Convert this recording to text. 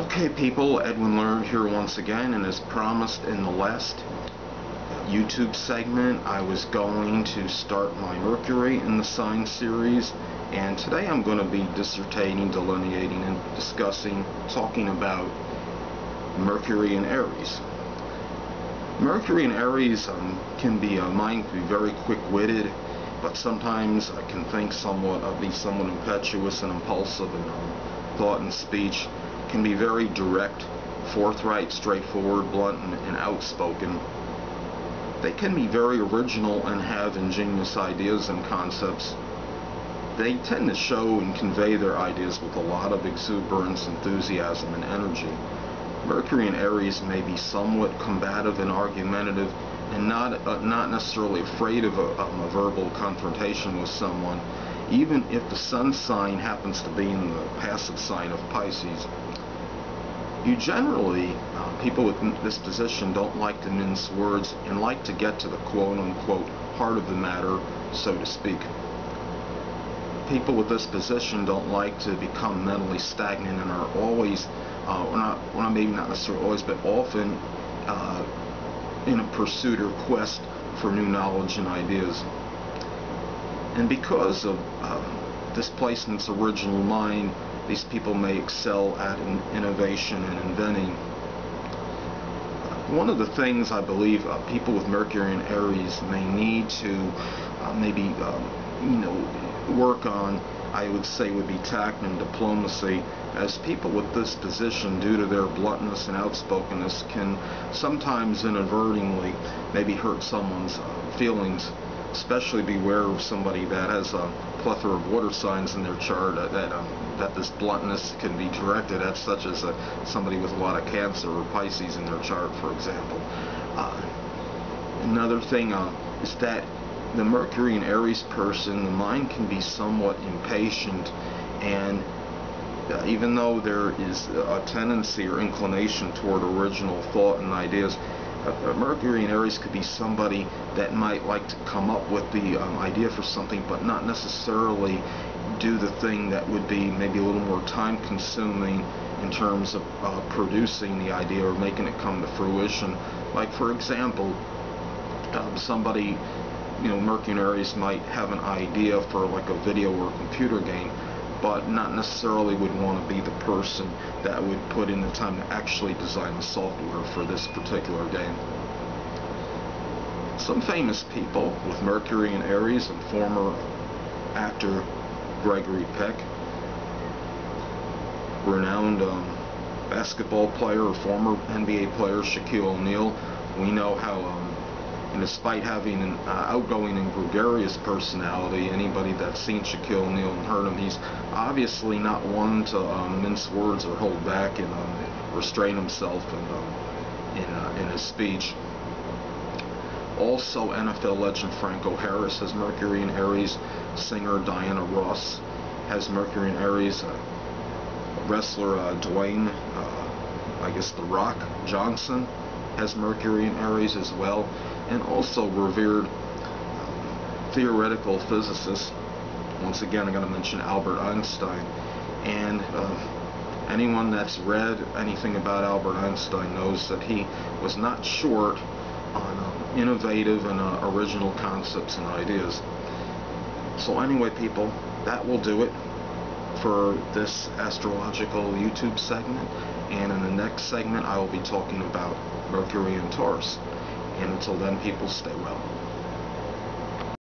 Okay people, Edwin Learnard here once again, and as promised in the last YouTube segment, I was going to start my Mercury in the sign series, and today I'm going to be dissertating, delineating, and discussing, talking about Mercury in Aries. Mercury in Aries can be, mine can be very quick-witted, but sometimes I can think be somewhat impetuous and impulsive in thought and speech. Can be very direct, forthright, straightforward, blunt, and outspoken. They can be very original and have ingenious ideas and concepts. They tend to show and convey their ideas with a lot of exuberance, enthusiasm, and energy. Mercury in Aries may be somewhat combative and argumentative, and not necessarily afraid of a verbal confrontation with someone, even if the sun sign happens to be in the passive sign of Pisces. You generally, people with this position don't like to mince words and like to get to the quote-unquote heart of the matter, so to speak. People with this position don't like to become mentally stagnant and are always, maybe not necessarily always, but often in a pursuit or quest for new knowledge and ideas. And because of displacement's original mind, these people may excel at innovation and inventing. One of the things I believe people with Mercury in Aries may need to work on, I would say, would be tact and diplomacy, as people with this position, due to their bluntness and outspokenness, can sometimes inadvertently maybe hurt someone's feelings. Especially beware of somebody that has a plethora of water signs in their chart that this bluntness can be directed at, such as somebody with a lot of Cancer or Pisces in their chart, for example. Another thing is that the Mercury in Aries person, the mind can be somewhat impatient, and even though there is a tendency or inclination toward original thought and ideas, Mercury in Aries could be somebody that might like to come up with the idea for something, but not necessarily do the thing that would be maybe a little more time consuming in terms of producing the idea or making it come to fruition. Like, for example, somebody, Mercury in Aries might have an idea for like a video or computer game, but not necessarily would want to be the person that would put in the time to actually design the software for this particular game. Some famous people with Mercury in Aries, and former actor Gregory Peck, renowned basketball player, former NBA player Shaquille O'Neal. We know how and despite having an outgoing and gregarious personality, anybody that's seen Shaquille O'Neal and heard him, he's obviously not one to mince words or hold back and restrain himself in his speech. Also, NFL legend Franco Harris has Mercury in Aries. Singer Diana Ross has Mercury in Aries. Wrestler Dwayne, The Rock Johnson, has Mercury in Aries as well. And also revered theoretical physicist, once again I'm going to mention Albert Einstein. And anyone that's read anything about Albert Einstein knows that he was not short on innovative and original concepts and ideas. So anyway people, that will do it for this astrological YouTube segment, and in the next segment I will be talking about Mercury in Taurus. And until then, people, stay well.